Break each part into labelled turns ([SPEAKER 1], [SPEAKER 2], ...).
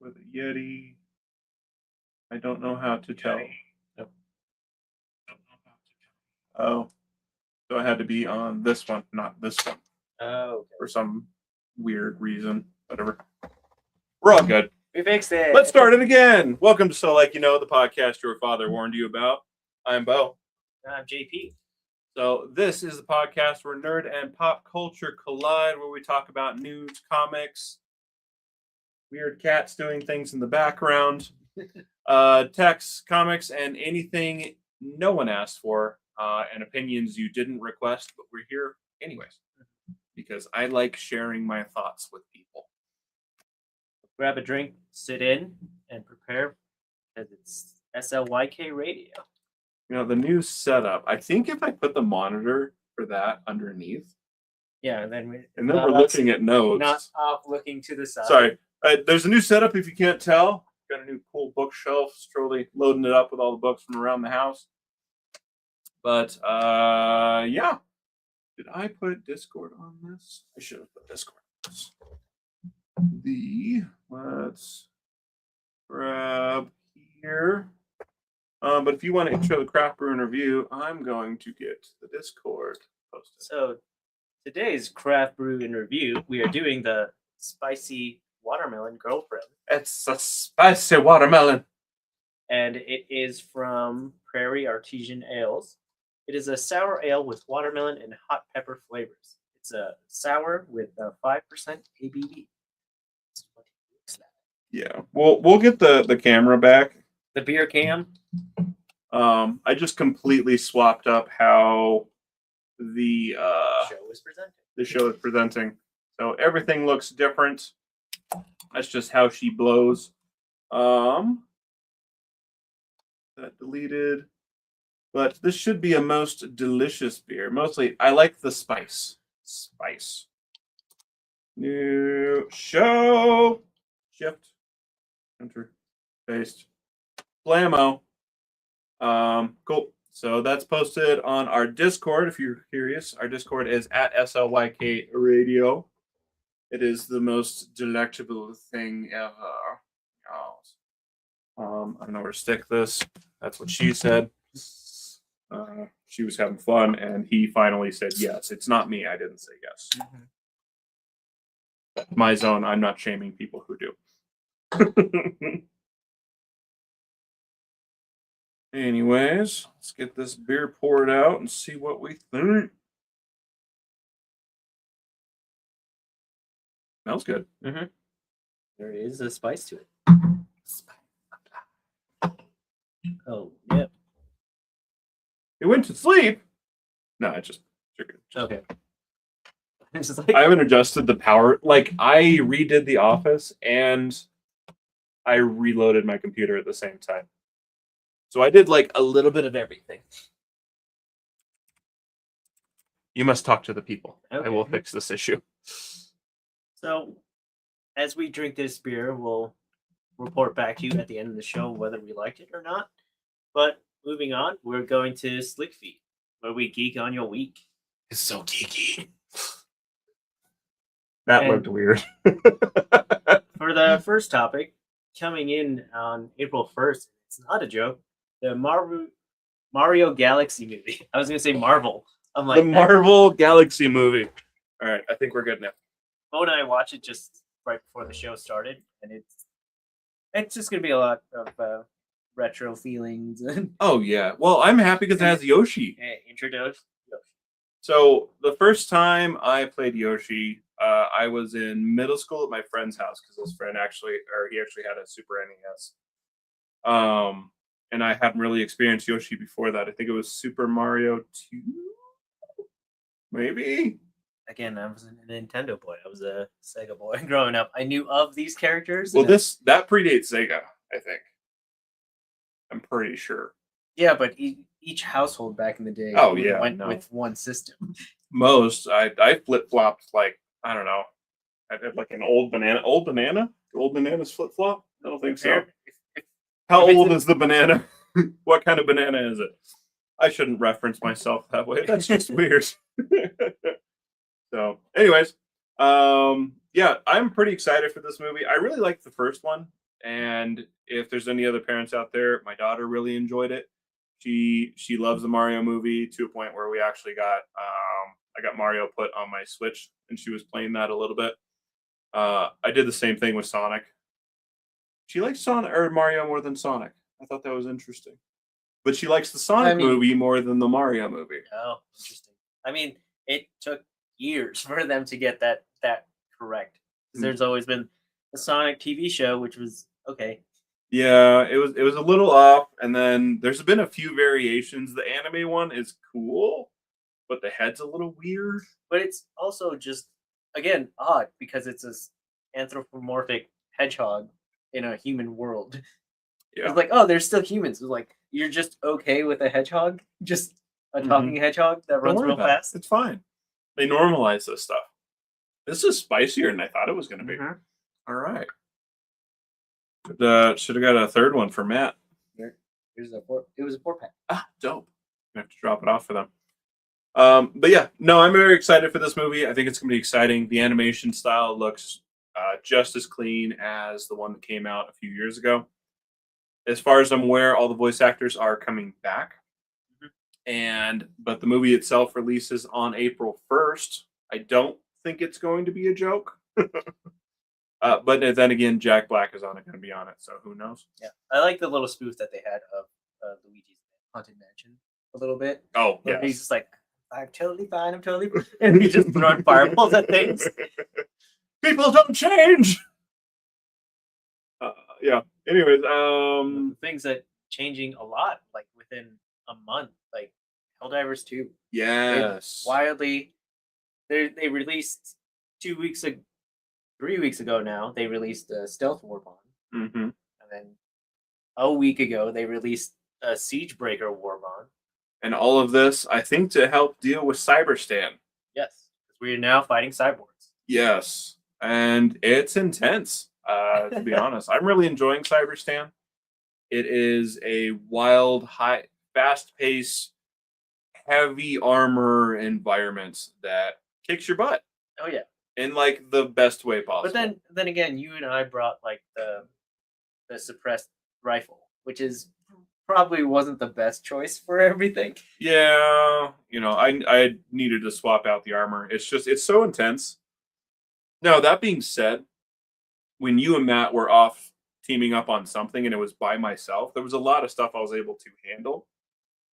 [SPEAKER 1] with a Yeti. I don't know how to tell.
[SPEAKER 2] Nope.
[SPEAKER 1] Oh, so I had to be on this one, not this one.
[SPEAKER 2] Oh, okay.
[SPEAKER 1] For some weird reason. Whatever. We're all good.
[SPEAKER 2] We fixed it.
[SPEAKER 1] Let's start it again. Welcome to So Like You Know, the podcast your father warned you about. I'm Bo.
[SPEAKER 2] I'm JP.
[SPEAKER 1] So this is the podcast where nerd and pop culture collide, where we talk about news, comics, weird cats doing things in the background, texts, comics, and anything no one asked for, and opinions you didn't request, but we're here anyways, because I like sharing my thoughts with people.
[SPEAKER 2] Grab a drink, sit in, and prepare, because it's SLYKRadio.
[SPEAKER 1] You know, the new setup, I think if I put the monitor for that underneath,
[SPEAKER 2] yeah, and then
[SPEAKER 1] we're looking at notes.
[SPEAKER 2] Not off looking to the side.
[SPEAKER 1] Sorry. There's a new setup if you can't tell. Got a new cool bookshelf. Slowly loading it up with all the books from around the house. But, yeah. Did I put Discord on this? I should have put Discord on this. Let's grab here. But if you want to intro the craft brew and review, I'm going to get the Discord posted.
[SPEAKER 2] So today's craft brew and review, we are doing the spicy watermelon girlfriend.
[SPEAKER 1] It's a spicy watermelon.
[SPEAKER 2] And it is from Prairie Artesian Ales. It is a sour ale with watermelon and hot pepper flavors. It's a sour with 5% ABV. That's what it looks like.
[SPEAKER 1] Yeah, we'll get the camera back.
[SPEAKER 2] The beer cam.
[SPEAKER 1] I just completely swapped up how the
[SPEAKER 2] show is presented.
[SPEAKER 1] The show is presenting, so everything looks different. That's just how she blows. That deleted. But this should be a most delicious beer. Mostly, I like the spice. Spice. New show. Shift. Enter. Paste. Blammo. Cool. So that's posted on our Discord. If you're curious, our Discord is at SLYKRadio. It is the most delectable thing ever. I don't know where to stick this. That's what she said. She was having fun, and he finally said yes. It's not me. I didn't say yes. Mm-hmm. My zone. I'm not shaming people who do. Anyways, let's get this beer poured out and see what we think. Smells good.
[SPEAKER 2] Mm-hmm. There is a spice to it. Oh, yep.
[SPEAKER 1] It went to sleep. No, I just
[SPEAKER 2] okay.
[SPEAKER 1] I haven't adjusted the power. Like, I redid The Office and I reloaded my computer at the same time. So I did like a little bit of everything. You must talk to the people. Okay. I will fix this issue.
[SPEAKER 2] So, as we drink this beer, we'll report back to you at the end of the show whether we liked it or not. But moving on, we're going to Slick Feed, where we geek on your week.
[SPEAKER 1] It's so geeky. That looked weird.
[SPEAKER 2] For the first topic, coming in on April 1st, it's not a joke, the Mario Galaxy movie. I was going to say Marvel. I'm like,
[SPEAKER 1] the Marvel Galaxy movie. All right, I think we're good now.
[SPEAKER 2] Bo and I watched it just right before the show started, and it's just going to be a lot of retro feelings.
[SPEAKER 1] Oh, yeah. Well, I'm happy because it has Yoshi.
[SPEAKER 2] Introduce Yoshi.
[SPEAKER 1] So, the first time I played Yoshi, I was in middle school at my friend's house because his friend he actually had a Super NES. And I hadn't really experienced Yoshi before that. I think it was Super Mario 2? Maybe?
[SPEAKER 2] Again, I was a Nintendo boy. I was a Sega boy growing up. I knew of these characters.
[SPEAKER 1] Well, that predates Sega, I think. I'm pretty sure.
[SPEAKER 2] Yeah, but each household back in the day went with one system.
[SPEAKER 1] Most. I flip-flopped, like, I don't know. I did like an old banana. Old banana? Old bananas flip-flop? I don't think so. How old is the banana? What kind of banana is it? I shouldn't reference myself that way. That's just weird. So, anyways, yeah, I'm pretty excited for this movie. I really liked the first one. And if there's any other parents out there, my daughter really enjoyed it. She loves the Mario movie to a point where we actually got I got Mario put on my Switch and she was playing that a little bit. I did the same thing with Sonic. She likes Sonic or Mario more than Sonic. I thought that was interesting. But she likes the Sonic movie more than the Mario movie.
[SPEAKER 2] Oh, interesting. I mean, it took years for them to get that correct. 'Cause there's always been the Sonic TV show, which was okay.
[SPEAKER 1] Yeah, it was a little off, and then there's been a few variations. The anime one is cool, but the head's a little weird.
[SPEAKER 2] But it's also just again odd because it's this anthropomorphic hedgehog in a human world.
[SPEAKER 1] Yeah.
[SPEAKER 2] It's like, oh, they're still humans. It's like you're just okay with a hedgehog, just a talking hedgehog that runs real fast.
[SPEAKER 1] It's fine. They normalize this stuff. This is spicier than I thought it was going to be. All right. Should have got a third one for Matt.
[SPEAKER 2] Here's a four. It was a 4-pack.
[SPEAKER 1] Ah, dope. I have to drop it off for them. But yeah, no, I'm very excited for this movie. I think it's going to be exciting. The animation style looks just as clean as the one that came out a few years ago. As far as I'm aware, all the voice actors are coming back. But the movie itself releases on April 1st. I don't think it's going to be a joke. But then again, Jack Black is going to be on it, so who knows?
[SPEAKER 2] Yeah, I like the little spoof that they had of Luigi's Haunted Mansion a little bit.
[SPEAKER 1] Oh, yeah.
[SPEAKER 2] He's just like, I'm totally fine. I'm totally fine. And he's just throwing fireballs at things.
[SPEAKER 1] People don't change. Yeah. Anyways,
[SPEAKER 2] things that changing a lot, like within a month, like Helldivers 2.
[SPEAKER 1] Yes.
[SPEAKER 2] Wildly, they released 3 weeks ago now. They released a Stealth Warbond, and then a week ago they released a Siegebreaker Warbond.
[SPEAKER 1] And all of this, I think, to help deal with Cyberstan.
[SPEAKER 2] Yes, because we are now fighting cyborgs.
[SPEAKER 1] Yes, and it's intense. To be honest, I'm really enjoying Cyberstan. It is a wild, high, fast-paced, heavy armor environment that kicks your butt.
[SPEAKER 2] Oh yeah,
[SPEAKER 1] in like the best way possible.
[SPEAKER 2] But then again, you and I brought like the suppressed rifle, which is probably wasn't the best choice for everything.
[SPEAKER 1] Yeah, I needed to swap out the armor. It's so intense. Now, that being said, when you and Matt were off teaming up on something and it was by myself, there was a lot of stuff I was able to handle.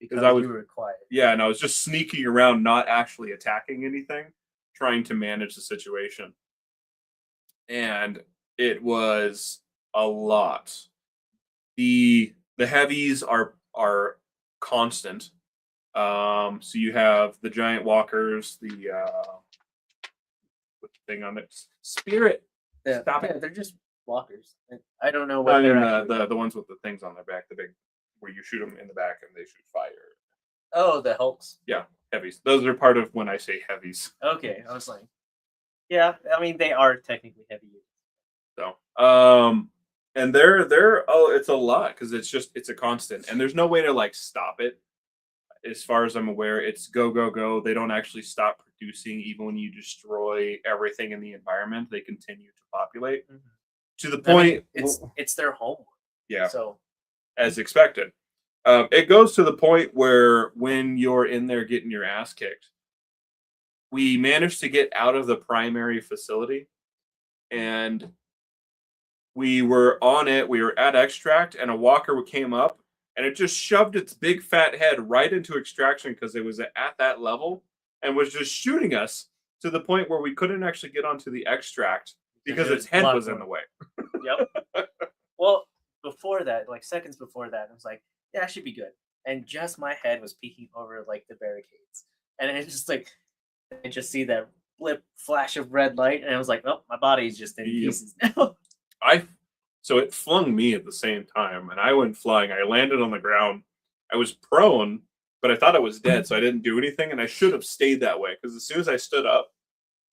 [SPEAKER 2] Because
[SPEAKER 1] you
[SPEAKER 2] were quiet.
[SPEAKER 1] Yeah, and I was just sneaking around, not actually attacking anything, trying to manage the situation. And it was a lot. The heavies are constant. So you have the giant walkers, the with the thing on it, spirit.
[SPEAKER 2] Yeah,
[SPEAKER 1] Stop it.
[SPEAKER 2] They're just walkers. I don't know what they're actually.
[SPEAKER 1] The ones with the things on their back, the big where you shoot them in the back and they shoot fire.
[SPEAKER 2] Oh, the Hulks.
[SPEAKER 1] Yeah, heavies. Those are part of when I say heavies.
[SPEAKER 2] Okay, I was like, yeah. I mean, they are technically heavy.
[SPEAKER 1] So, and they're it's a lot because it's a constant, and there's no way to like stop it. As far as I'm aware, it's go go go. They don't actually stop producing even when you destroy everything in the environment. They continue to populate to the point.
[SPEAKER 2] I mean, it's their home.
[SPEAKER 1] Yeah.
[SPEAKER 2] So,
[SPEAKER 1] as expected, it goes to the point where when you're in there getting your ass kicked, we managed to get out of the primary facility, and we were on it. We were at extract, and a walker came up, and it just shoved its big fat head right into extraction because it was at that level and was just shooting us to the point where we couldn't actually get onto the extract because its head was in the way.
[SPEAKER 2] Yep. Well, before that, like seconds before that, I was like, yeah, I should be good. And just my head was peeking over like the barricades. And it's just like, I just see that blip flash of red light. And I was like, oh, my body's just in pieces now.
[SPEAKER 1] So it flung me at the same time, and I went flying. I landed on the ground. I was prone, but I thought I was dead, so I didn't do anything, and I should have stayed that way, because as soon as I stood up,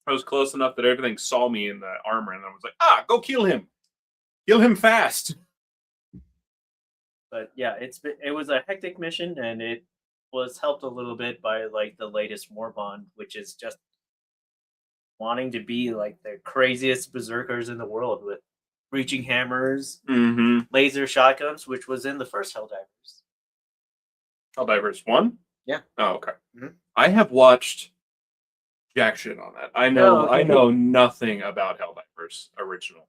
[SPEAKER 1] I was close enough that everything saw me in the armor, and I was like, go kill him. Kill him fast.
[SPEAKER 2] But yeah, it was a hectic mission, and it was helped a little bit by like the latest Warbond, which is just wanting to be like the craziest berserkers in the world with breaching hammers,
[SPEAKER 1] Mm-hmm.
[SPEAKER 2] laser shotguns, which was in the first Helldivers.
[SPEAKER 1] Helldivers 1?
[SPEAKER 2] Yeah.
[SPEAKER 1] Oh, okay.
[SPEAKER 2] Mhm.
[SPEAKER 1] I have watched jack shit on that. I know
[SPEAKER 2] okay.
[SPEAKER 1] I know nothing about Helldivers original.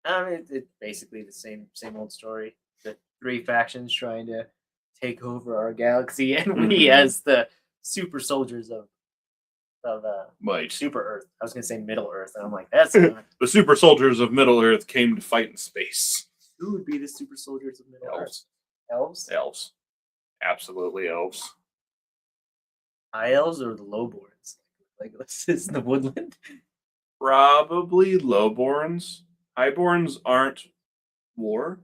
[SPEAKER 2] It's basically the same old story. The three factions trying to take over our galaxy, and we
[SPEAKER 1] Mhm.
[SPEAKER 2] as the super soldiers of
[SPEAKER 1] Right.
[SPEAKER 2] Super Earth. I was gonna say Middle Earth, and I'm like, that's not.
[SPEAKER 1] The super soldiers of Middle Earth came to fight in space.
[SPEAKER 2] Who would be the super soldiers of Middle Earth?
[SPEAKER 1] Elves.
[SPEAKER 2] Elves?
[SPEAKER 1] Elves. Absolutely elves.
[SPEAKER 2] High elves or the lowborns? Like this is the woodland.
[SPEAKER 1] Probably lowborns. Highborns aren't war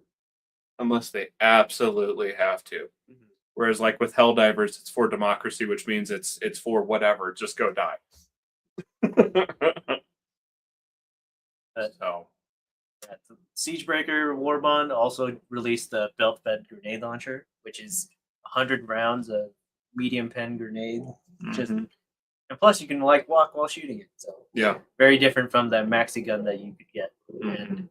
[SPEAKER 1] unless they absolutely have to.
[SPEAKER 2] Mhm.
[SPEAKER 1] Whereas like with Helldivers, it's for democracy, which means it's for whatever. Just go die. So
[SPEAKER 2] The Siegebreaker Warbond also released the belt-fed grenade launcher, which is 100 rounds of medium pen grenade. Just
[SPEAKER 1] mhm.
[SPEAKER 2] and plus you can like walk while shooting it. So
[SPEAKER 1] Yeah.
[SPEAKER 2] very different from the maxi gun that you could get.
[SPEAKER 1] Mhm.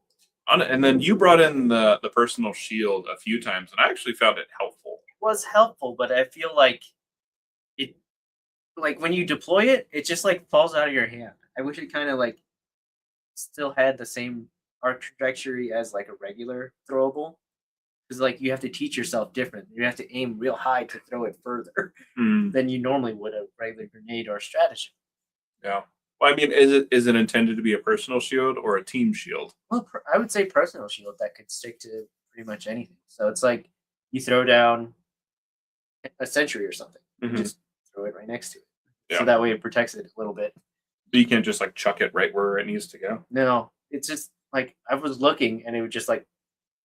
[SPEAKER 1] And then you brought in the personal shield a few times, and I actually found it helpful.
[SPEAKER 2] It was helpful, but I feel like it like when you deploy it, it just like falls out of your hand. I wish it kind of like still had the same arc trajectory as like a regular throwable. Because like you have to teach yourself different. You have to aim real high to throw it further
[SPEAKER 1] Mm,
[SPEAKER 2] than you normally would a regular grenade or stratagem.
[SPEAKER 1] yeah. Well, I mean, is it intended to be a personal shield or a team shield?
[SPEAKER 2] Well, I would say personal shield that could stick to pretty much anything. So it's like you throw down a sentry or something, and
[SPEAKER 1] Mhm.
[SPEAKER 2] just throw it right next to it.
[SPEAKER 1] Yeah.
[SPEAKER 2] So that way it protects it a little bit.
[SPEAKER 1] So you can't just like chuck it right where it needs to go.
[SPEAKER 2] No, it's just like I was looking and it would just like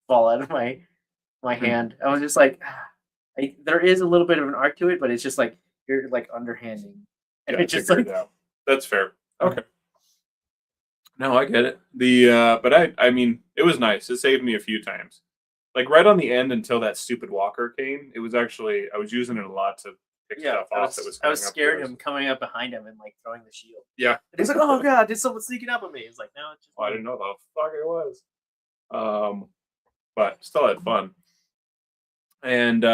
[SPEAKER 2] fall out of my
[SPEAKER 1] Mhm.
[SPEAKER 2] hand. I was just like, there is a little bit of an arc to it, but it's just like you're like underhanding, and
[SPEAKER 1] Yeah,
[SPEAKER 2] it just
[SPEAKER 1] figure
[SPEAKER 2] like
[SPEAKER 1] it out. That's fair. Okay. No, I get it. But I mean, it was nice. It saved me a few times. Like right on the end until that stupid walker came, it was actually I was using it a lot to pick
[SPEAKER 2] yeah.
[SPEAKER 1] stuff off that was
[SPEAKER 2] I was
[SPEAKER 1] coming up
[SPEAKER 2] scared
[SPEAKER 1] to
[SPEAKER 2] of him coming up behind him and like throwing the shield.
[SPEAKER 1] Yeah.
[SPEAKER 2] And he's like, "Oh god, did someone sneaking up on me?" He's like, "No, it's just
[SPEAKER 1] Well, I
[SPEAKER 2] me."
[SPEAKER 1] didn't know the fuck it was. But still had fun. And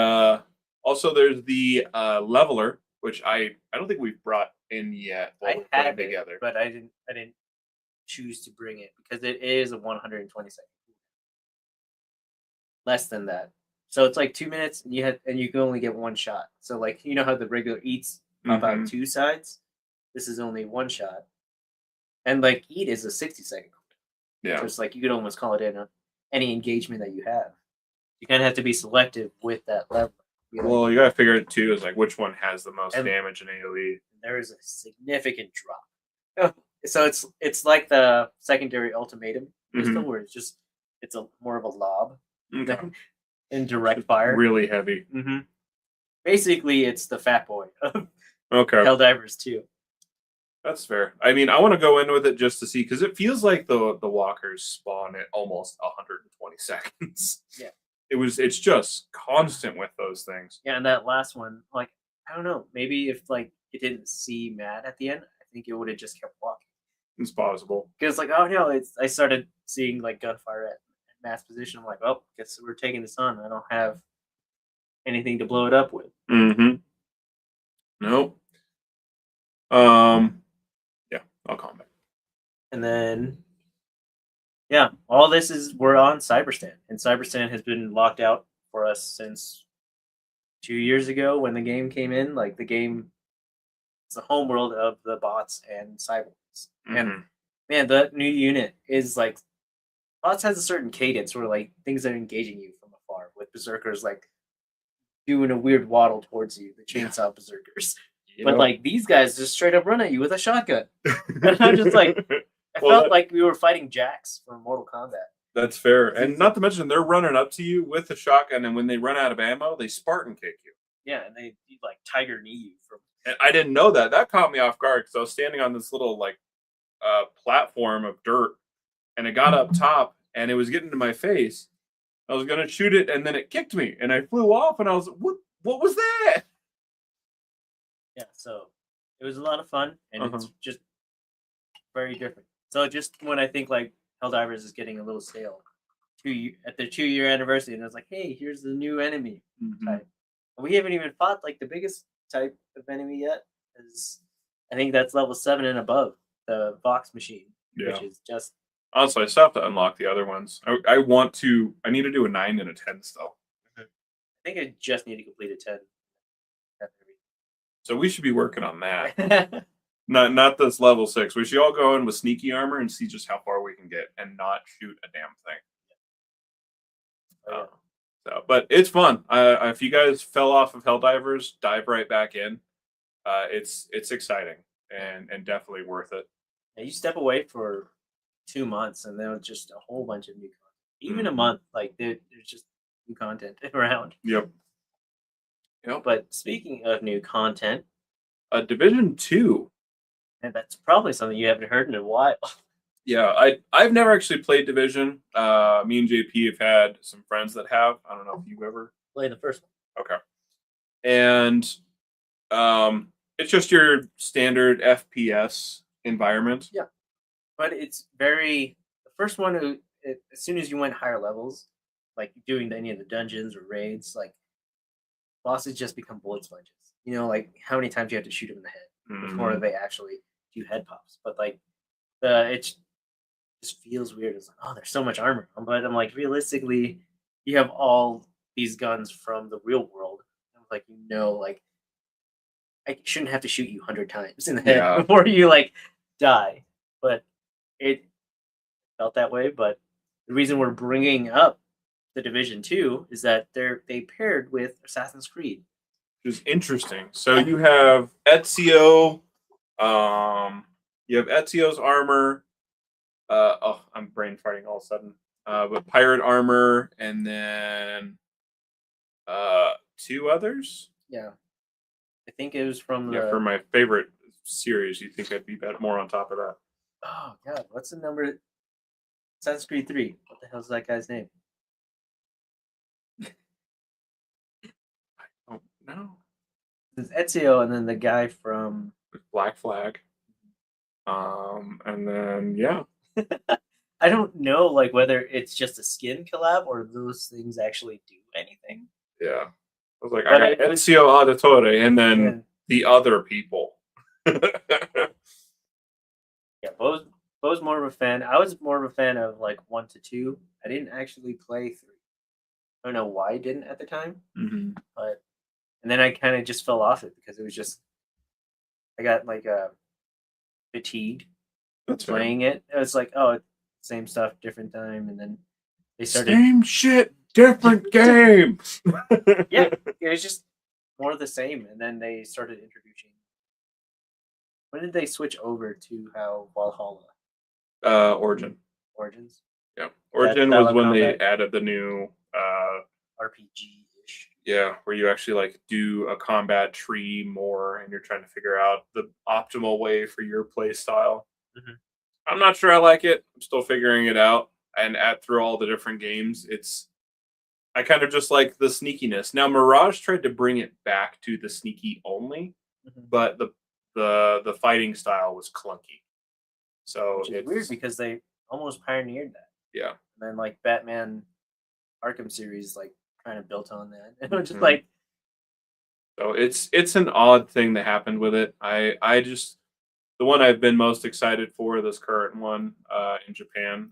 [SPEAKER 1] also there's the leveler, which I don't think we've brought in yet while
[SPEAKER 2] I
[SPEAKER 1] we're playing
[SPEAKER 2] have it,
[SPEAKER 1] together.
[SPEAKER 2] but I didn't choose to bring it because it is a 120-second. Less than that. So it's like 2 minutes, and you can only get one shot. So like you know how the regular eats pop out
[SPEAKER 1] Mhm.
[SPEAKER 2] two sides. This is only one shot, and like eat is a 60-second.
[SPEAKER 1] Yeah.
[SPEAKER 2] So it's like you could almost call it in any engagement that you have. You kind of have to be selective with that level.
[SPEAKER 1] Well, you gotta figure it too is like which one has the most
[SPEAKER 2] And-
[SPEAKER 1] damage in AoE.
[SPEAKER 2] There is a significant drop. So it's like the secondary ultimatum pistol, where it's a more of a lob
[SPEAKER 1] Okay.
[SPEAKER 2] than in direct fire.
[SPEAKER 1] Really heavy.
[SPEAKER 2] Mm-hmm. Basically, it's the fat boy of
[SPEAKER 1] Okay.
[SPEAKER 2] Helldivers 2.
[SPEAKER 1] That's fair. I mean, I want to go in with it just to see because it feels like the walkers spawn at almost 120 seconds.
[SPEAKER 2] Yeah.
[SPEAKER 1] It's just constant with those things.
[SPEAKER 2] Yeah, and that last one, like, I don't know, maybe if like it didn't see Matt at the end, I think it would have just kept walking.
[SPEAKER 1] It's possible.
[SPEAKER 2] Because like, oh no, I started seeing like gunfire at Matt's position. I'm like, well, guess we're taking this on. I don't have anything to blow it up with.
[SPEAKER 1] Mm-hmm. Nope. Yeah, I'll call back.
[SPEAKER 2] And then, yeah, all this is we're on Cyberstan, and Cyberstan has been locked out for us since 2 years ago when the game came in. Like the game, it's the home world of the bots and cyborgs. And
[SPEAKER 1] Mhm.
[SPEAKER 2] man, that new unit is like bots has a certain cadence where like things are engaging you from afar. With berserkers like doing a weird waddle towards you, the chainsaw berserkers. But like these guys just straight up run at you with a shotgun. And I'm just like, I felt like we were fighting Jax from Mortal Kombat.
[SPEAKER 1] That's fair. And not to mention, they're running up to you with a shotgun, and when they run out of ammo, they Spartan kick you.
[SPEAKER 2] Yeah, and they like tiger knee you from.
[SPEAKER 1] And I didn't know that. That caught me off guard because I was standing on this little like platform of dirt, and it got up top, and it was getting to my face. I was gonna shoot it, and then it kicked me, and I flew off, and I was what was that?
[SPEAKER 2] Yeah, so it was a lot of fun, and it's just very different. So just when I think like Helldivers is getting a little stale. At their 2-year anniversary, and I was like, hey, here's the new enemy type. And we haven't even fought like the biggest type of enemy yet. Is I think that's level 7 and above, the Vox machine, which is just
[SPEAKER 1] honestly, I still have to unlock the other ones. I need to do a 9 and a 10 still.
[SPEAKER 2] I think I just need to complete a 10.
[SPEAKER 1] So we should be working on that. Not this level 6. We should all go in with sneaky armor and see just how far we can get and not shoot a damn thing. But it's fun. If you guys fell off of Helldivers, dive right back in. It's exciting and definitely worth it.
[SPEAKER 2] Yeah, you step away for 2 months, and then just a whole bunch of new content. Even a month, like there's just new content around.
[SPEAKER 1] Yep.
[SPEAKER 2] But speaking of new content,
[SPEAKER 1] Division 2.
[SPEAKER 2] and that's probably something you haven't heard in a while.
[SPEAKER 1] Yeah, I've never actually played Division. Me and JP have had some friends that have. I don't know if you ever
[SPEAKER 2] played the first one.
[SPEAKER 1] Okay. And it's just your standard FPS environment.
[SPEAKER 2] Yeah. But it's the first one, as soon as you went higher levels, like doing any of the dungeons or raids, like bosses just become bullet sponges. You know, like how many times you have to shoot them in the head before they actually do head pops. But like it just feels weird. It's like, oh, there's so much armor. But I'm like, realistically, you have all these guns from the real world. Like, like I shouldn't have to shoot you 100 times in the head before you like die. But it felt that way. But the reason we're bringing up the Division 2 is that they paired with Assassin's Creed,
[SPEAKER 1] which is interesting. So you have Ezio, you have Ezio's armor. I'm brain farting all of a sudden. But pirate armor, and then 2 others.
[SPEAKER 2] Yeah, I think it was from
[SPEAKER 1] for my favorite series. You think I'd be more on top of that?
[SPEAKER 2] Oh God, what's the number? Assassin's Creed 3. What the hell's that guy's name?
[SPEAKER 1] I don't know.
[SPEAKER 2] It's Ezio, and then the guy from
[SPEAKER 1] Black Flag. And then
[SPEAKER 2] I don't know, like whether it's just a skin collab or those things actually do anything.
[SPEAKER 1] Yeah, I was like, I got Ezio Auditore, and then the other people.
[SPEAKER 2] Yeah, Bo's more of a fan. I was more of a fan of like 1 to 2. I didn't actually play 3. I don't know why I didn't at the time, but and then I kind of just fell off it because it was just I got like fatigued playing it. It was like, oh, same stuff, different time, and then they started
[SPEAKER 1] same shit, different game.
[SPEAKER 2] Yeah, it was just more of the same, and then they started introducing. When did they switch over to how Valhalla? Origins.
[SPEAKER 1] Yeah, Origin was when they added the new
[SPEAKER 2] RPG-ish.
[SPEAKER 1] Yeah, where you actually like do a combat tree more, and you're trying to figure out the optimal way for your play style. I'm not sure I like it. I'm still figuring it out, and through all the different games, I kind of just like the sneakiness. Now, Mirage tried to bring it back to the sneaky only, but the fighting style was clunky. So
[SPEAKER 2] which is weird because they almost pioneered that.
[SPEAKER 1] Yeah.
[SPEAKER 2] And then like Batman Arkham series like kind of built on that. And it was just like
[SPEAKER 1] so it's an odd thing that happened with it. I just the one I've been most excited for, this current one in Japan,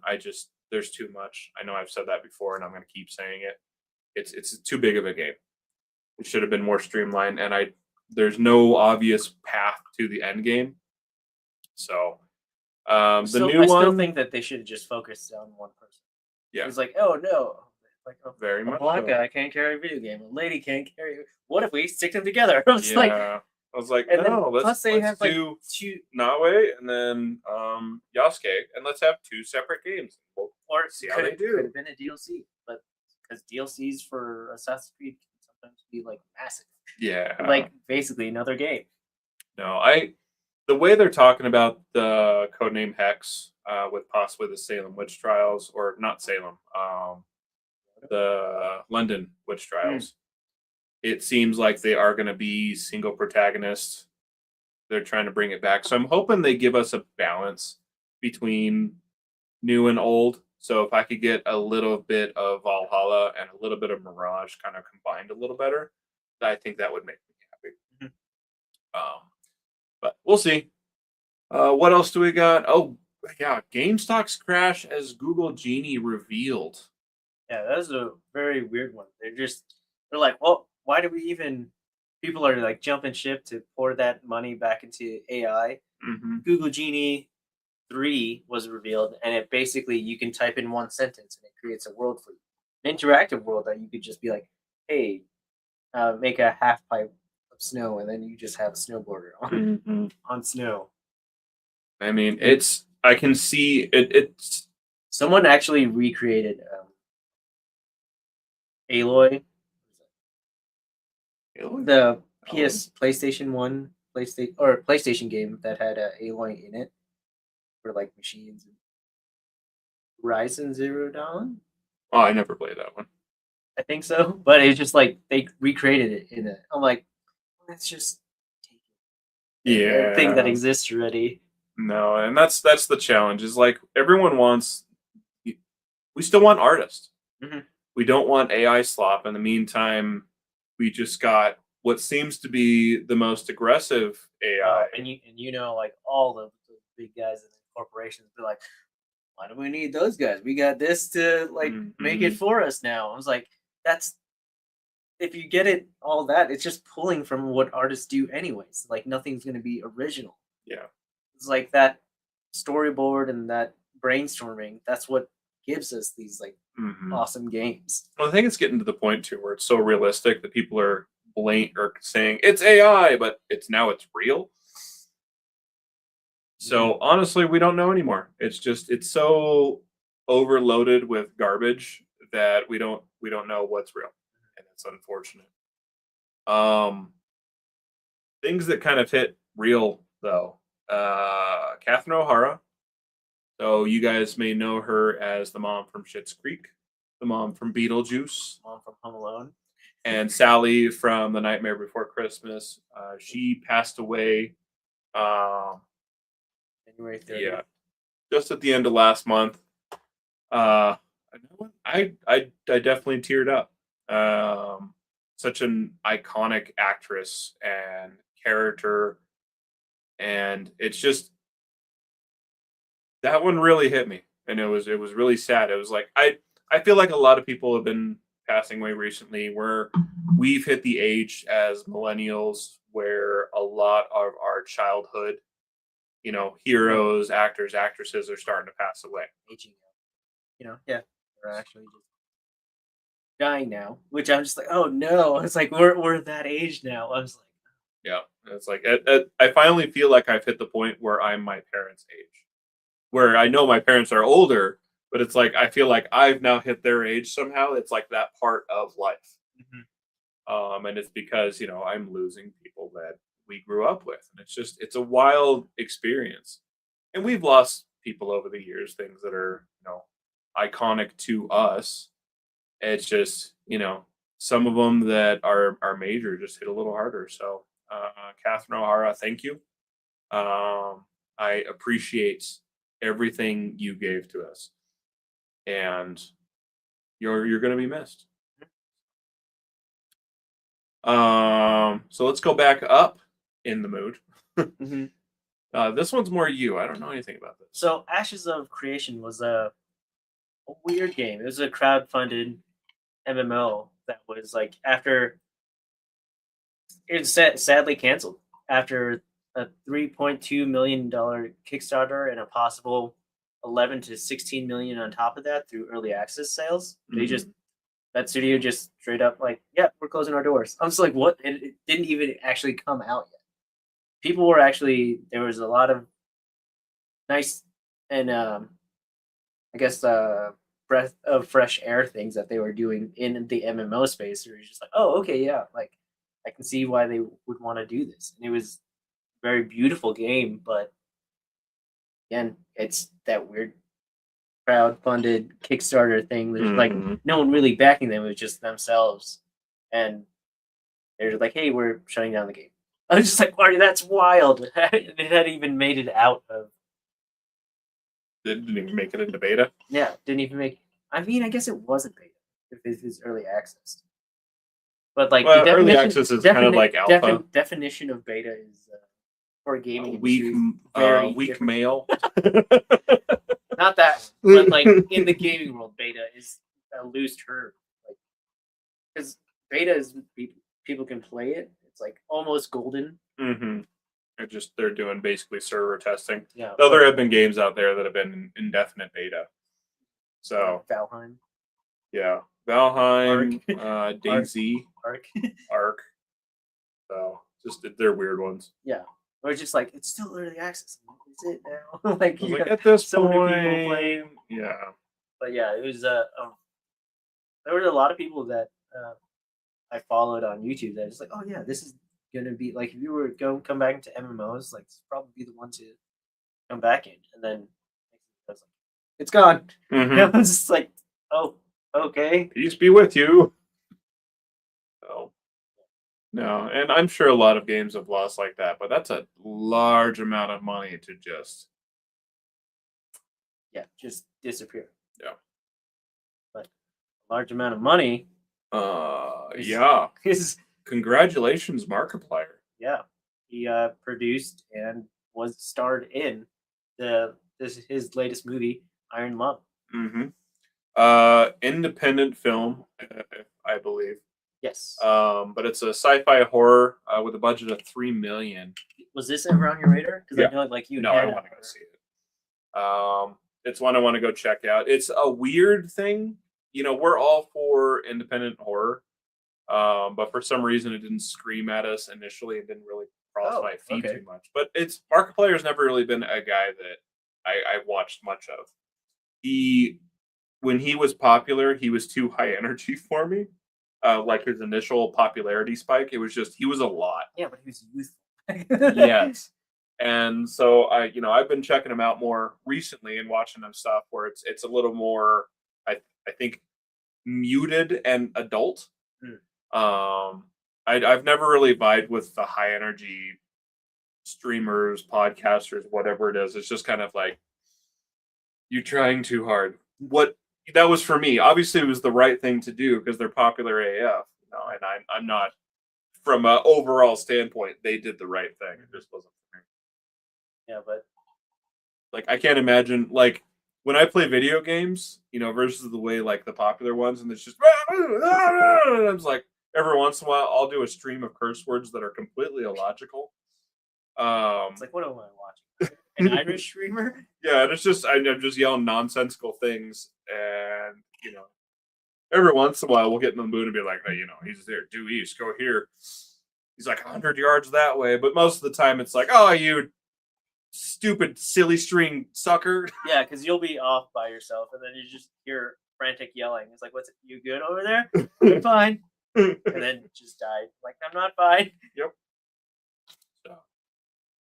[SPEAKER 1] there's too much. I know I've said that before and I'm gonna keep saying it. It's too big of a game. It should have been more streamlined, and there's no obvious path to the end game. So I still
[SPEAKER 2] think that they should have just focused on one person.
[SPEAKER 1] Yeah.
[SPEAKER 2] It's like, oh no. Like
[SPEAKER 1] very much
[SPEAKER 2] black guy can't carry a video game. A lady can't carry what if we stick them together? I was like,
[SPEAKER 1] no, let's do Nawe and then Yasuke, and let's have 2 separate games.
[SPEAKER 2] Or
[SPEAKER 1] see how they do.
[SPEAKER 2] Could have been a DLC, but because DLCs for Assassin's Creed can sometimes be like massive.
[SPEAKER 1] Yeah.
[SPEAKER 2] Like basically another game.
[SPEAKER 1] No, the way they're talking about the codename Hex with possibly the Salem witch trials, or not Salem, the London witch trials. It seems like they are going to be single protagonist. They're trying to bring it back. So I'm hoping they give us a balance between new and old. So if I could get a little bit of Valhalla and a little bit of Mirage kind of combined a little better, I think that would make me happy.
[SPEAKER 2] Mhm.
[SPEAKER 1] But we'll see. What else do we got? Oh, yeah, GameStop's crash as Google Genie revealed.
[SPEAKER 2] Yeah, that was a very weird one. They're like, well, why do we even? People are like jumping ship to pour that money back into AI.
[SPEAKER 1] Hmm.
[SPEAKER 2] Google Genie 3 was revealed, and it basically you can type in one sentence and it creates a world for you, an interactive world that you could just be like, hey, make a half pipe of snow, and then you just have a snowboarder on snow.
[SPEAKER 1] I mean, I can see it. It's
[SPEAKER 2] Someone actually recreated Aloy, the PlayStation One PlayStation game that had Aloy in it for like machines. Horizon Zero Dawn,
[SPEAKER 1] Oh, I never played that one.
[SPEAKER 2] I think so, but it's just like they recreated it in it. I'm like, let's just take a thing that
[SPEAKER 1] Yeah.
[SPEAKER 2] exists already.
[SPEAKER 1] No, and that's the challenge. Is like everyone wants. We still want artists.
[SPEAKER 2] Mhm.
[SPEAKER 1] We don't want AI slop. In the meantime, we just got what seems to be the most aggressive AI.
[SPEAKER 2] And like all the big guys in the corporations be like, why do we need those guys? We got this to like make it
[SPEAKER 1] Mhm.
[SPEAKER 2] for us now. I was like, that's if you get it all that, it's just pulling from what artists do anyways. Like nothing's gonna be original.
[SPEAKER 1] Yeah.
[SPEAKER 2] It's like that storyboard and that brainstorming. That's what gives us these like
[SPEAKER 1] Hmm.
[SPEAKER 2] awesome games.
[SPEAKER 1] Well, I think it's getting to the point too where it's so realistic that people are blatant or saying it's AI, but it's real. So honestly, we don't know anymore. It's so overloaded with garbage that we don't know what's real, and it's unfortunate. Um, Things that kind of hit real though. Catherine O'Hara. So you guys may know her as the mom from Schitt's Creek, the mom from Beetlejuice,
[SPEAKER 2] Mom from Home Alone.
[SPEAKER 1] and Sally from The Nightmare Before Christmas. She passed away. Um,
[SPEAKER 2] January 30th.
[SPEAKER 1] yeah, just at the end of last month. Uh, I definitely teared up. Such an iconic actress and character, and it's just that one really hit me, and it was really sad. It was like I feel like a lot of people have been passing away recently, where we've hit the age as millennials where a lot of our childhood, heroes, actors, actresses are starting to pass away.
[SPEAKER 2] Aging out. Yeah. They're actually just dying now. Which I'm just like, oh no. It's like we're that age now. I was like,
[SPEAKER 1] Yeah, it's like I finally feel like I've hit the point where I'm my parents' age, where I know my parents are older, but it's like I feel like I've now hit their age somehow. It's like that part of life,
[SPEAKER 2] mhm.
[SPEAKER 1] and it's because I'm losing people that we grew up with, and it's a wild experience, and we've lost people over the years, things that are iconic to us. It's just some of them that are major just hit a little harder. So, Catherine O'Hara, thank you. I appreciate everything you gave to us, and you're going to be missed. So let's go back up in the mood.
[SPEAKER 2] Mhm.
[SPEAKER 1] This one's more you. I don't know anything about this.
[SPEAKER 2] So Ashes of Creation was a weird game. It was a crowd-funded MMO that was like after it's sadly canceled after a $3.2 million Kickstarter and a possible 11 to 16 million on top of that through early access sales. They just
[SPEAKER 1] Mhm.
[SPEAKER 2] that studio just straight up like, yeah, we're closing our doors. I'm just like, what? And it didn't even actually come out yet. People were actually there was a lot of nice and I guess breath of fresh air things that they were doing in the MMO space. Where you're just like, oh, okay, yeah, like I can see why they would want to do this. And it was a very beautiful game, but again, it's that weird crowd-funded Kickstarter thing. There's like
[SPEAKER 1] Mhm.
[SPEAKER 2] no one really backing them; it was just themselves, and they're like, "Hey, we're shutting down the game." I was just like, "Marty, that's wild!" It hadn't even made it out of
[SPEAKER 1] It didn't even make it into beta.
[SPEAKER 2] Yeah, didn't even make. I mean, I guess it wasn't beta if it's early access. But like
[SPEAKER 1] Well,
[SPEAKER 2] the
[SPEAKER 1] early
[SPEAKER 2] definition,
[SPEAKER 1] access is kind of like alpha.
[SPEAKER 2] definition of beta is for a gaming
[SPEAKER 1] Weak,
[SPEAKER 2] industry very
[SPEAKER 1] weak
[SPEAKER 2] different.
[SPEAKER 1] male.
[SPEAKER 2] Not that, but like in the gaming world, beta is a loose term. Like because beta is people can play it. It's like almost golden.
[SPEAKER 1] Mm-hmm. They're doing basically server testing.
[SPEAKER 2] Yeah.
[SPEAKER 1] Though there have been games out there that have been in indefinite beta. So
[SPEAKER 2] like Valheim.
[SPEAKER 1] Yeah, Valheim, DayZ, Ark. So just they're weird ones.
[SPEAKER 2] Yeah, or just like it's still early access. Is it now? Like,
[SPEAKER 1] like at this
[SPEAKER 2] so
[SPEAKER 1] point,
[SPEAKER 2] many people playing.
[SPEAKER 1] Yeah.
[SPEAKER 2] But yeah, it was there were a lot of people that I followed on YouTube that was like, oh yeah, this is gonna be like if you were come back into MMOs, like this would probably be the one to come back in, and then I was like, it's gone.
[SPEAKER 1] Mm-hmm.
[SPEAKER 2] I was just like, oh, okay.
[SPEAKER 1] Peace be with you. Oh. No, and I'm sure a lot of games have lost like that, but that's a large amount of money to just
[SPEAKER 2] just disappear.
[SPEAKER 1] Yeah.
[SPEAKER 2] But a large amount of money.
[SPEAKER 1] Yeah.
[SPEAKER 2] Is
[SPEAKER 1] Congratulations, Markiplier.
[SPEAKER 2] Yeah, he produced and was starred in his latest movie, Iron Lung.
[SPEAKER 1] Mm-hmm. Independent film, I believe.
[SPEAKER 2] Yes.
[SPEAKER 1] But it's a sci-fi horror with a budget of $3 million.
[SPEAKER 2] Was this ever on your radar? Because I know, like you.
[SPEAKER 1] No, I want to go see it. It's one I want to go check out. It's a weird thing. You know, we're all for independent horror, but for some reason it didn't scream at us initially. It didn't really cross my feed too much. But Markiplier's never really been a guy that I watched much of. When he was popular, he was too high energy for me. Like his initial popularity spike, it was just he was a lot.
[SPEAKER 2] Yeah, but he was youthful.
[SPEAKER 1] Yes. And so I've been checking him out more recently and watching him stuff where it's a little more I think muted and adult. I've never really vibed with the high energy streamers, podcasters, whatever it is. It's just kind of like you're trying too hard. What that was for me. Obviously, it was the right thing to do because they're popular AF. And I'm not from an overall standpoint. They did the right thing. It just wasn't for me.
[SPEAKER 2] Yeah, but
[SPEAKER 1] like I can't imagine like when I play video games, versus the way like the popular ones, and it's just I was like every once in a while I'll do a stream of curse words that are completely illogical.
[SPEAKER 2] It's like what am I watching? An Irish streamer?
[SPEAKER 1] Yeah, and it's just I'm just yelling nonsensical things, and every once in a while we'll get in the mood and be like, hey, he's there, due east, go here. He's like 100 yards that way, but most of the time it's like, oh, you stupid silly string sucker.
[SPEAKER 2] Yeah, because you'll be off by yourself, and then you just hear frantic yelling. It's like, what's it? You good over there? I'm fine. And then just died. Like, I'm not fine.
[SPEAKER 1] Yep. So,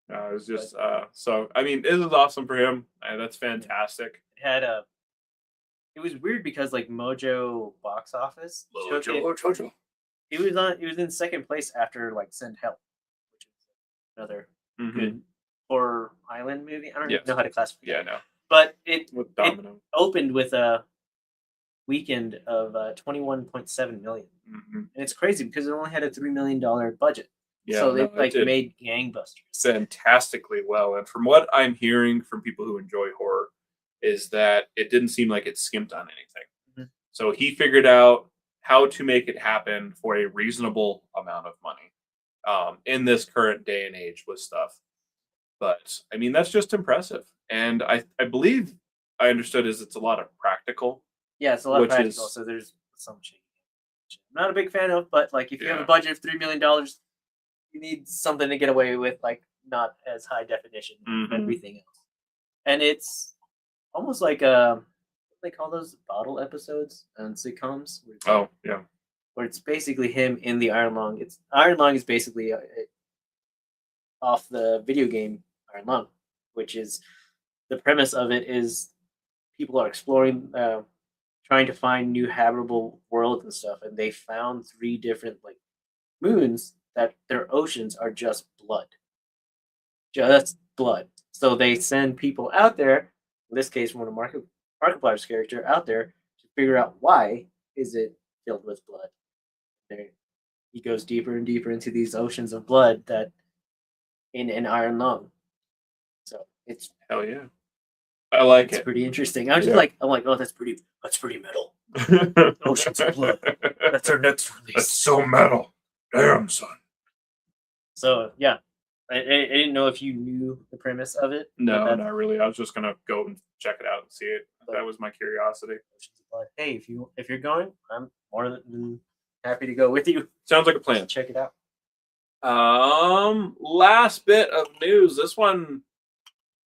[SPEAKER 1] it was just so. I mean, it was awesome for him. That's fantastic.
[SPEAKER 2] It was weird because like Mojo box office.
[SPEAKER 1] Mojo.
[SPEAKER 2] He was in second place after like Send Help, which is another good horror island movie. I don't even know how to classify it.
[SPEAKER 1] Yeah, no.
[SPEAKER 2] But it opened with a weekend of 21.7 million. And it's crazy because it only had a $3 million budget. Yeah, so they made gangbusters.
[SPEAKER 1] Fantastically well. And from what I'm hearing from people who enjoy horror is that it didn't seem like it skimped on anything. So he figured out how to make it happen for a reasonable amount of money in this current day and age with stuff. But I mean, that's just impressive. And I believe I understood it's a lot of practical.
[SPEAKER 2] Yeah, it's a lot of practical. So there's some change. I'm not a big fan of, but like if you have a budget of $3 million, you need something to get away with, like not as high definition as everything else. And it's almost like what they call those bottle episodes on sitcoms. Where it's basically him in the Iron Lung. Iron Lung is basically off the video game Iron Lung, which is the premise of it is people are exploring, trying to find new habitable worlds and stuff, and they found 3 different like moons that their oceans are just blood. So they send people out there in this case, one of Markiplier's character out there to figure out why is it filled with blood. There, he goes deeper and deeper into these oceans of blood that in an iron lung. So it's
[SPEAKER 1] Hell yeah. I like it.
[SPEAKER 2] pretty interesting. I'm like, oh, that's pretty metal. Oceans of blood. That's our next release.
[SPEAKER 1] That's so metal. Damn, son.
[SPEAKER 2] So yeah, I didn't know if you knew the premise of it.
[SPEAKER 1] No, not really. I was just gonna go and check it out and see it. That was my curiosity.
[SPEAKER 2] Hey, if you're going, I'm more than happy to go with you.
[SPEAKER 1] Sounds like a plan.
[SPEAKER 2] Check it out.
[SPEAKER 1] Last bit of news. This one.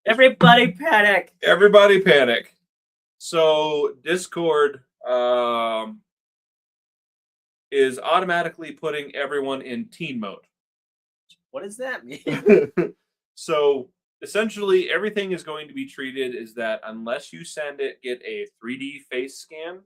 [SPEAKER 2] Everybody panic.
[SPEAKER 1] Everybody panic. So Discord is automatically putting everyone in teen mode.
[SPEAKER 2] What does that mean?
[SPEAKER 1] So essentially everything is going to be treated as that unless you get a 3D face scan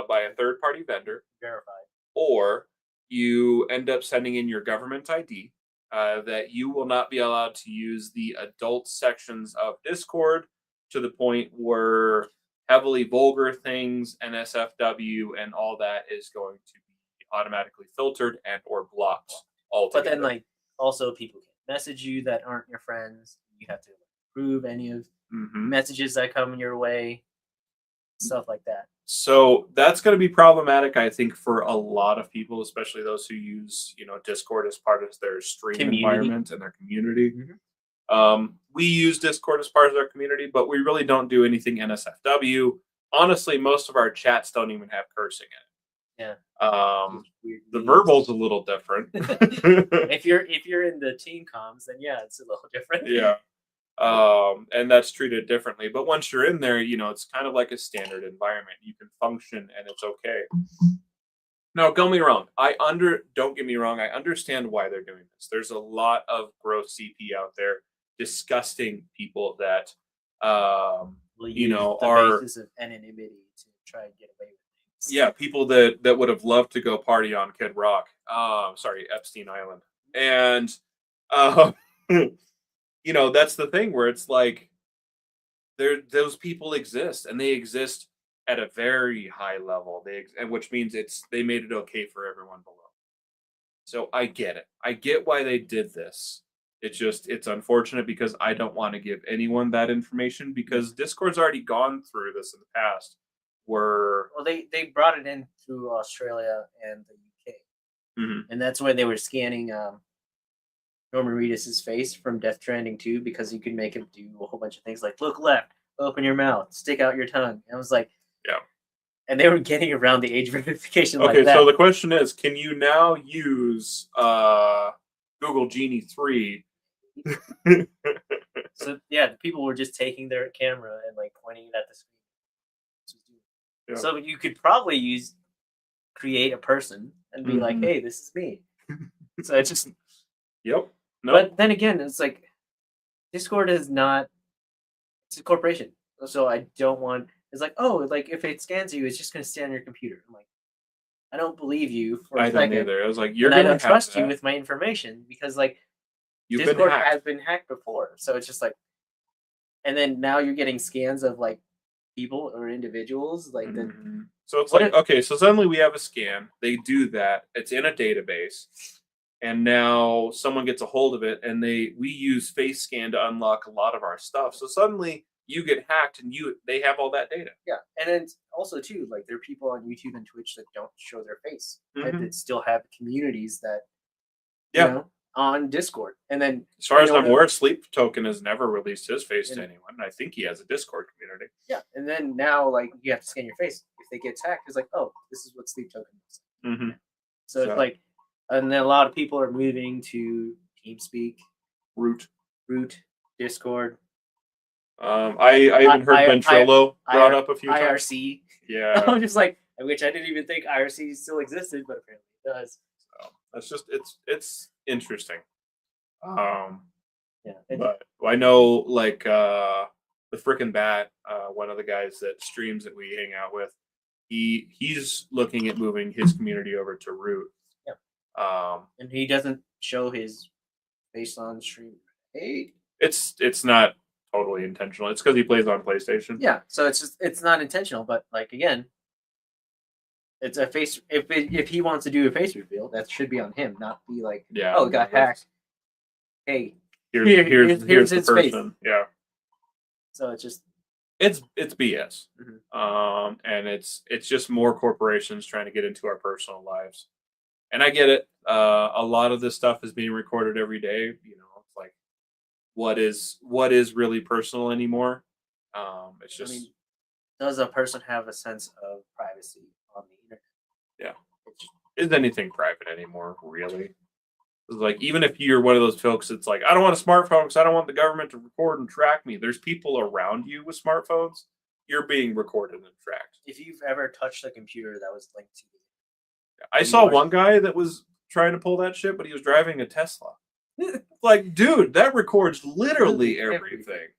[SPEAKER 1] by a third-party vendor,
[SPEAKER 2] verified,
[SPEAKER 1] or you end up sending in your government ID, that you will not be allowed to use the adult sections of Discord, to the point where heavily vulgar things, NSFW, and all that is going to be automatically filtered and or blocked altogether.
[SPEAKER 2] But then, like, also people can message you that aren't your friends. You have to approve any of messages that come your way, stuff like that.
[SPEAKER 1] So that's going to be problematic, I think, for a lot of people, especially those who use, Discord as part of their stream environment and their community. We use Discord as part of our community, but we really don't do anything NSFW. Honestly, most of our chats don't even have cursing in it.
[SPEAKER 2] Yeah.
[SPEAKER 1] The verbal's a little different.
[SPEAKER 2] if you're in the teen comms, then yeah, it's a little different.
[SPEAKER 1] Yeah. And that's treated differently. But once you're in there, it's kind of like a standard environment. You can function and it's okay. Now, don't get me wrong, I understand why they're doing this. There's a lot of gross CP out there, disgusting people that
[SPEAKER 2] are basis of anonymity to try and get away with things.
[SPEAKER 1] Yeah, people that would have loved to go party on Kid Rock. Epstein Island. And that's the thing where it's like those people exist, and they exist at a very high level. Which means they made it okay for everyone below. So I get it. I get why they did this. It's unfortunate because I don't want to give anyone that information, because Discord's already gone through this in the past.
[SPEAKER 2] They brought it in through Australia and the UK, and that's why they were scanning Norman Reedus' face from Death Stranding 2, because you could make him do a whole bunch of things like look left, open your mouth, stick out your tongue. And I was like,
[SPEAKER 1] yeah. And
[SPEAKER 2] they were getting around the age verification.
[SPEAKER 1] Okay, so the question is, can you now use Google Genie 3?
[SPEAKER 2] So yeah, the people were just taking their camera and like pointing it at the screen. Yeah. So you could probably create a person and be like, hey, this is me. So it's just
[SPEAKER 1] Yep.
[SPEAKER 2] No. But then again, it's like Discord is not. It's a corporation, so I don't want. It's like, if it scans you, it's just going to stay on your computer. I'm like, I don't believe you for a second. I don't either.
[SPEAKER 1] I was like,
[SPEAKER 2] I don't trust you with my information, because Discord has been hacked before. So it's just like, and then now you're getting scans of like people or individuals like that.
[SPEAKER 1] So it's like, okay, so suddenly we have a scan. They do that. It's in a database. And now someone gets a hold of it, and we use face scan to unlock a lot of our stuff. So suddenly you get hacked, and they have all that data.
[SPEAKER 2] Yeah, and then also too, like, there are people on YouTube and Twitch that don't show their face, and that still have communities that, on Discord. And then,
[SPEAKER 1] as far as I'm aware, Sleep Token has never released his face to anyone. I think he has a Discord community.
[SPEAKER 2] Yeah, and then now, like, you have to scan your face. If they get hacked, it's like, oh, this is what Sleep Token is. So it's like. And then a lot of people are moving to TeamSpeak,
[SPEAKER 1] Root,
[SPEAKER 2] Discord.
[SPEAKER 1] I even heard Ventrilo brought up a few times.
[SPEAKER 2] IRC.
[SPEAKER 1] Yeah.
[SPEAKER 2] I'm just like, which I didn't even think IRC still existed, but apparently it does.
[SPEAKER 1] So that's just it's interesting.
[SPEAKER 2] Yeah.
[SPEAKER 1] But I know, like, the Frickin' Bat, one of the guys that streams that we hang out with, he's looking at moving his community over to Root.
[SPEAKER 2] And he doesn't show his face on stream. Hey,
[SPEAKER 1] it's not totally intentional. It's because he plays on PlayStation.
[SPEAKER 2] Yeah, so it's not intentional, but like again, it's a face. If he wants to do a face reveal, that should be on him, not be like,
[SPEAKER 1] Yeah.
[SPEAKER 2] oh, it got hacked. Hey,
[SPEAKER 1] Here's
[SPEAKER 2] here's
[SPEAKER 1] the
[SPEAKER 2] his face.
[SPEAKER 1] person. Yeah.
[SPEAKER 2] So it's just
[SPEAKER 1] It's BS.
[SPEAKER 2] Mhm.
[SPEAKER 1] And it's just more corporations trying to get into our personal lives. And I get it. A lot of this stuff is being recorded every day. You know, it's like what is really personal anymore. It's
[SPEAKER 2] I
[SPEAKER 1] just
[SPEAKER 2] mean, does a person have a sense of privacy on the internet?
[SPEAKER 1] yeah. Is anything private anymore? Really? It's like even if you're one of those folks, it's like I don't want a smartphone because I don't want the government to record and track me. There's people around you with smartphones. You're being recorded and tracked.
[SPEAKER 2] If you've ever touched a computer that was linked to you,
[SPEAKER 1] I saw one guy that was trying to pull that shit, but he was driving a Tesla. Like, dude, that records literally everything.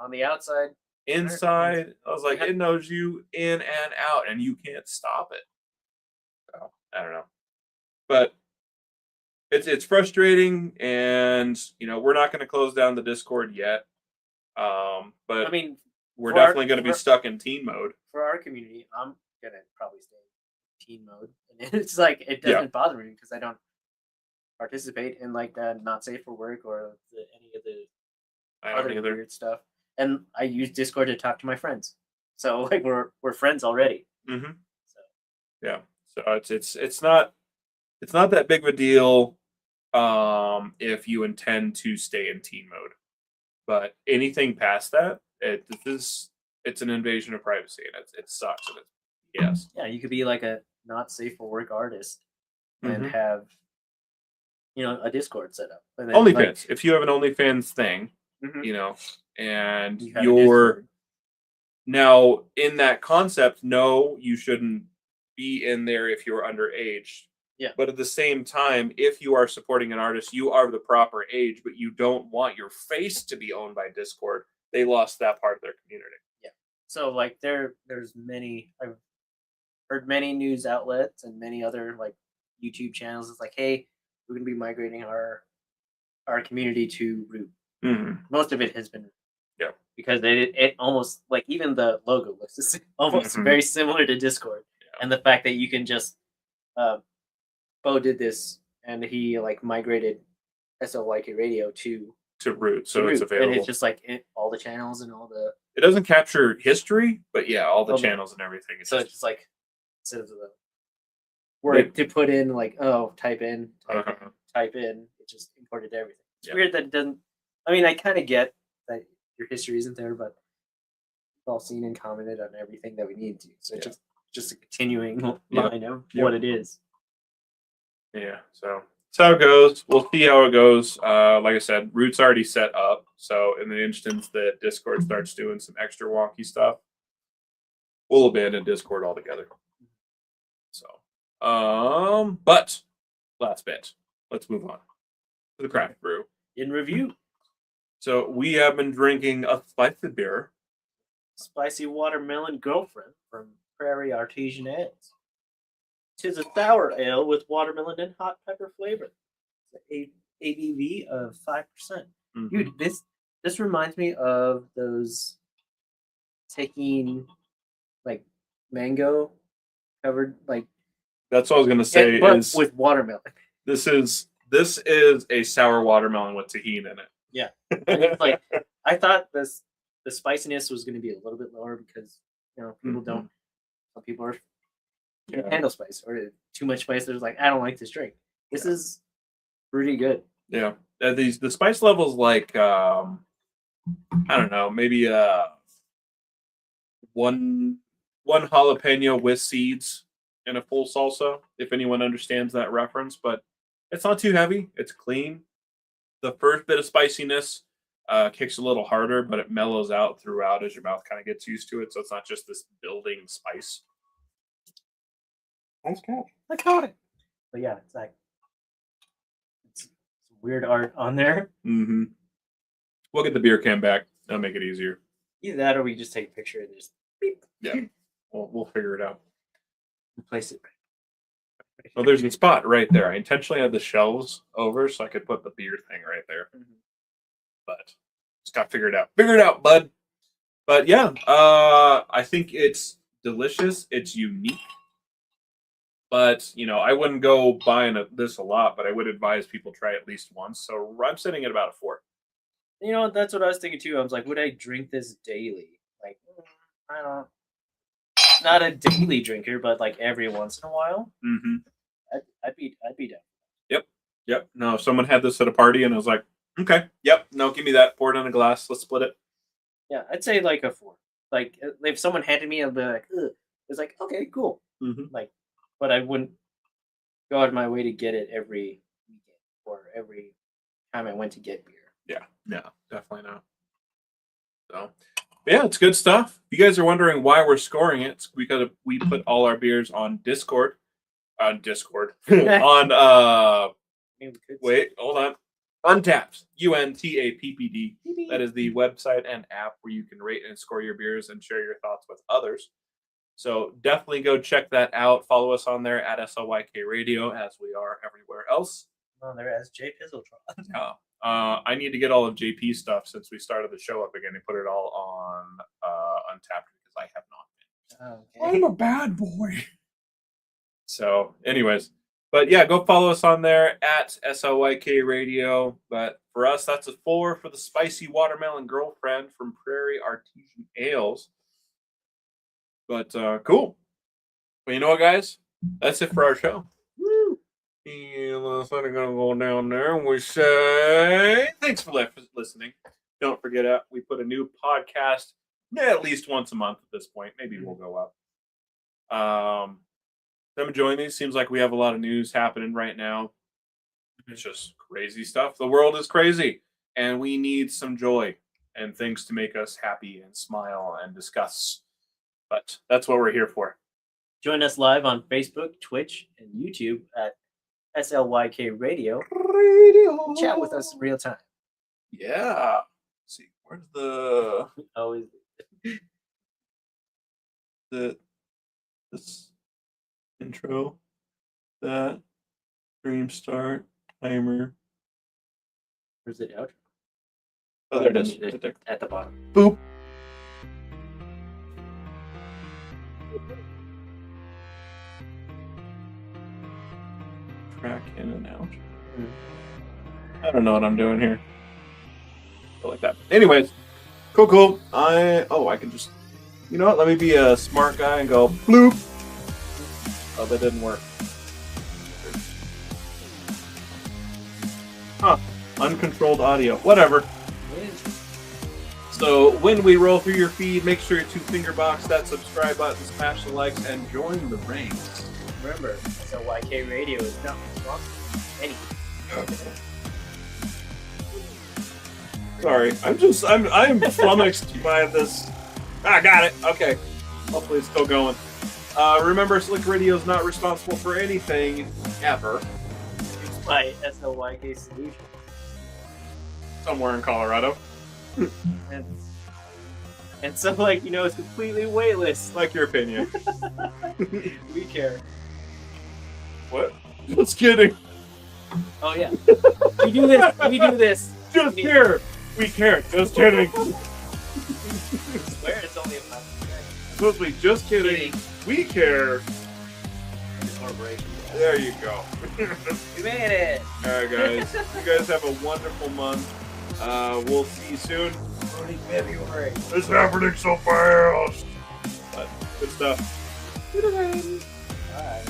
[SPEAKER 2] On the outside,
[SPEAKER 1] Inside, I was like, it knows you in and out, and you can't stop it. So, I don't know, but it's frustrating, and you know we're not going to close down the Discord yet. But
[SPEAKER 2] I mean,
[SPEAKER 1] we're definitely going to be stuck in teen mode.
[SPEAKER 2] For our community, I'm gonna probably stay in teen mode, and it's like it doesn't bother me because I don't participate in like that not safe for work or any of the other weird stuff. And I use Discord to talk to my friends, so like we're friends already.
[SPEAKER 1] Mm-hmm. So yeah, so it's not that big of a deal if you intend to stay in teen mode, but anything past that, it's an invasion of privacy, and it sucks. And yes,
[SPEAKER 2] yeah, you could be like a not safe for work artist and have a Discord set up.
[SPEAKER 1] OnlyFans. Like, if you have an OnlyFans thing, you know, and you're now in that concept, no, you shouldn't be in there if you're underage.
[SPEAKER 2] Yeah.
[SPEAKER 1] But at the same time, if you are supporting an artist, you are the proper age, but you don't want your face to be owned by Discord. They lost that part of their community.
[SPEAKER 2] Yeah. So like there's many I've heard many news outlets and many other like YouTube channels. It's like, hey, we're gonna be migrating our community to Root. Most of it has been because it almost like even the logo looks almost very similar to Discord, and the fact that you can just Bo did this and he like migrated SLYKRadio to
[SPEAKER 1] Root, so it's available,
[SPEAKER 2] and it's just like all the channels and all the.
[SPEAKER 1] It doesn't capture history, but yeah, all the channels and everything.
[SPEAKER 2] So it's just like instead of the word to put in like type in, it just imported everything. It's weird that it doesn't. I mean, I kind of get that your history isn't there, but we've all seen and commented on everything that we need to. So it's just a continuing line of what it is.
[SPEAKER 1] Yeah, so that's how it goes. We'll see how it goes. Like I said, Root's already set up. So in the instance that Discord starts doing some extra wonky stuff, we'll abandon Discord altogether. So, but last bit. Let's move on to the craft brew.
[SPEAKER 2] In review.
[SPEAKER 1] So we have been drinking a spicy beer.
[SPEAKER 2] Spicy watermelon girlfriend from Prairie Artesian Ales. 'Tis a sour ale with watermelon and hot pepper flavor. It's an ABV of 5%. Dude, this reminds me of those taking like mango covered like.
[SPEAKER 1] That's what I was gonna say.
[SPEAKER 2] But with watermelon.
[SPEAKER 1] This is a sour watermelon with tahini in it.
[SPEAKER 2] Yeah, and like I thought the spiciness was going to be a little bit lower because people don't. Some people are can't handle spice or too much spice. They're like, I don't like this drink. This is pretty good.
[SPEAKER 1] Yeah, the spice levels like I don't know, maybe one jalapeno with seeds in a full salsa. If anyone understands that reference, but it's not too heavy. It's clean. The first bit of spiciness kicks a little harder, but it mellows out throughout as your mouth kind of gets used to it. So it's not just this building spice.
[SPEAKER 2] Nice catch. I caught it. But yeah, it's like it's some weird art on there.
[SPEAKER 1] Mm-hmm. We'll get the beer can back. That'll make it easier.
[SPEAKER 2] Either that, or we just take a picture and just beep.
[SPEAKER 1] Yeah, we'll figure it out.
[SPEAKER 2] Replace it.
[SPEAKER 1] Well, there's a spot right there. I intentionally had the shelves over so I could put the beer thing right there. But Just got to figure it out. Figure it out, bud. But yeah, I think it's delicious. It's unique. But, I wouldn't go buying this a lot, but I would advise people try at least once. So I'm sitting at about a 4.
[SPEAKER 2] That's what I was thinking too. I was like, would I drink this daily? Like, I don't. Not a daily drinker, but like every once in a while.
[SPEAKER 1] Mm-hmm.
[SPEAKER 2] I'd be down.
[SPEAKER 1] Yep. No, if someone had this at a party and I was like, okay, yep, no, give me that. Pour it in a glass. Let's split it.
[SPEAKER 2] Yeah, I'd say like a 4. Like if someone handed me, I'd be like, ugh. It's like, okay, cool.
[SPEAKER 1] Mm-hmm.
[SPEAKER 2] Like, but I wouldn't go out of my way to get it every weekend or every time I went to get beer.
[SPEAKER 1] Yeah, no, definitely not. So, yeah, it's good stuff. If you guys are wondering why we're scoring it, it's because we put all our beers on Discord. On wait, hold on. Untapped. UNTAPPD. That is the website and app where you can rate and score your beers and share your thoughts with others. So definitely go check that out. Follow us on there at SLYKRadio, as we are everywhere else.
[SPEAKER 2] Well, there as J Pizzletron.
[SPEAKER 1] Oh. I need to get all of JP stuff since we started the show up again and put it all on Untapped because I have not been.
[SPEAKER 2] Okay.
[SPEAKER 1] I'm a bad boy. So, anyways, but yeah, go follow us on there at SLYK Radio. But for us, that's a 4 for the Spicy Watermelon Girlfriend from Prairie Artesian Ales. But cool. Well, you know what, guys? That's it for our show.
[SPEAKER 2] Woo!
[SPEAKER 1] And we're going to go down there and we say thanks for listening. Don't forget, we put a new podcast at least once a month at this point. Maybe we'll go up. I'm enjoying these. Seems like we have a lot of news happening right now. It's just crazy stuff. The world is crazy, and we need some joy and things to make us happy and smile and discuss. But that's what we're here for.
[SPEAKER 2] Join us live on Facebook, Twitch, and YouTube at SLYK Radio. Chat with us in real time.
[SPEAKER 1] Yeah. Let's see, where's the
[SPEAKER 2] Always.
[SPEAKER 1] this intro, that stream start timer.
[SPEAKER 2] Where's the outro?
[SPEAKER 1] Oh, there it is.
[SPEAKER 2] At the bottom.
[SPEAKER 1] Boop. Track in and out. I don't know what I'm doing here. Go like that. Anyways, cool. I can just, you know what? Let me be a smart guy and go bloop. Oh, that didn't work. Huh. Uncontrolled audio. Whatever. So when we roll through your feed, make sure to finger box that subscribe button, smash the likes, and join the ranks.
[SPEAKER 2] Remember, SLYK Radio is not responsible for anything.
[SPEAKER 1] Sorry, I'm flummoxed by this. Got it. Okay. Hopefully it's still going. Remember, SLYKRadio is not responsible for anything ever.
[SPEAKER 2] Used by SLYK Solutions.
[SPEAKER 1] Somewhere in Colorado.
[SPEAKER 2] And so, it's completely weightless.
[SPEAKER 1] Like your opinion.
[SPEAKER 2] We care.
[SPEAKER 1] What? Just kidding.
[SPEAKER 2] Oh, yeah. We do this.
[SPEAKER 1] Just care. We care. Just kidding.
[SPEAKER 2] I swear it's only a month.
[SPEAKER 1] Supposed to be just kidding. We care.
[SPEAKER 2] Corporation.
[SPEAKER 1] There you go.
[SPEAKER 2] We made it.
[SPEAKER 1] Alright, guys. You guys have a wonderful month. We'll see you soon.
[SPEAKER 2] Only February.
[SPEAKER 1] It's happening so fast. But good stuff.
[SPEAKER 2] Bye.